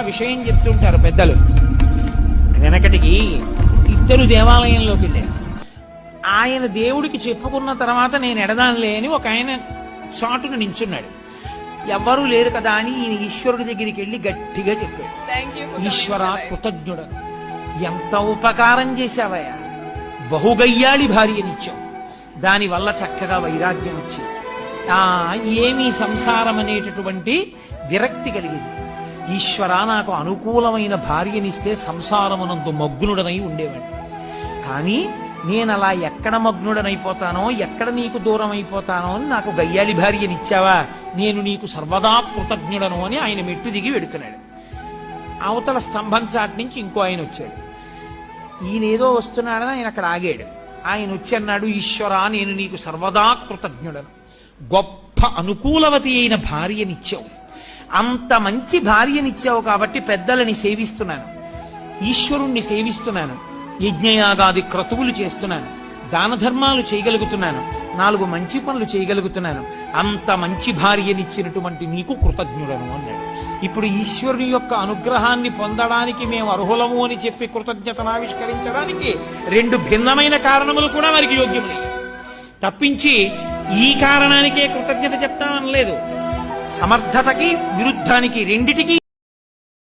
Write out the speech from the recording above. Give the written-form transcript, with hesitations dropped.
విషయం చెప్తుంటారు పెద్దలు. వెనకటికి ఇద్దరు దేవాలయంలోకి వెళ్ళారు. ఆయన దేవుడికి చెప్పుకున్న తర్వాత నేను ఎడదానిలే అని ఒక ఆయన చాటును నించున్నాడు. ఎవ్వరూ లేరు కదా అని ఈయన ఈశ్వరుడి దగ్గరికి వెళ్ళి గట్టిగా చెప్పాడు, ఈశ్వర కృతజ్ఞుడు, ఎంత ఉపకారం చేశావయ్యా, బహుగయ్యాళి భార్యనిచ్చావు, దానివల్ల చక్కగా వైరాగ్యం వచ్చింది, ఏమీ సంసారం అనేటటువంటి విరక్తి కలిగింది. ఈశ్వర నాకు అనుకూలమైన భార్యనిస్తే సంసారమునందు మగ్నుడనై ఉండేవాడిని. కానీ నేను అలా ఎక్కడ మగ్నుడనైపోతానో, ఎక్కడ నీకు దూరం అయిపోతానో అని నాకు గయ్యాళి భార్యనిచ్చావా, నేను నీకు సర్వదా కృతజ్ఞుడను అని ఆయన మెట్టు దిగి వెడుతున్నాడు. అవతల స్తంభం చాటి నుంచి ఇంకో ఆయన వచ్చాడు. ఈయనేదో వస్తున్నాడని ఆయన అక్కడ ఆగాడు. ఆయన వచ్చి అన్నాడు, ఈశ్వర నేను నీకు సర్వదా కృతజ్ఞుడను, గొప్ప అనుకూలవతి అయిన భార్యనిచ్చావు, అంత మంచి భార్యనిచ్చావు కాబట్టి పెద్దలని సేవిస్తున్నాను, ఈశ్వరుణ్ణి సేవిస్తున్నాను, యజ్ఞయాగాది క్రతువులు చేస్తున్నాను, దాన ధర్మాలు చేయగలుగుతున్నాను, 4 మంచి పనులు చేయగలుగుతున్నాను, అంత మంచి భార్యనిచ్చినటువంటి నీకు కృతజ్ఞుడను అన్నాడు. ఇప్పుడు ఈశ్వరుని యొక్క అనుగ్రహాన్ని పొందడానికి మేము అర్హులము అని చెప్పి కృతజ్ఞతను ఆవిష్కరించడానికి 2 భిన్నమైన కారణములు కూడా వారికి యోగ్యములయ్యాయి. తప్పించి ఈ కారణానికే కృతజ్ఞత చెప్తామనలేదు. సమర్థతకి విరుద్ధానికి రెండిటికి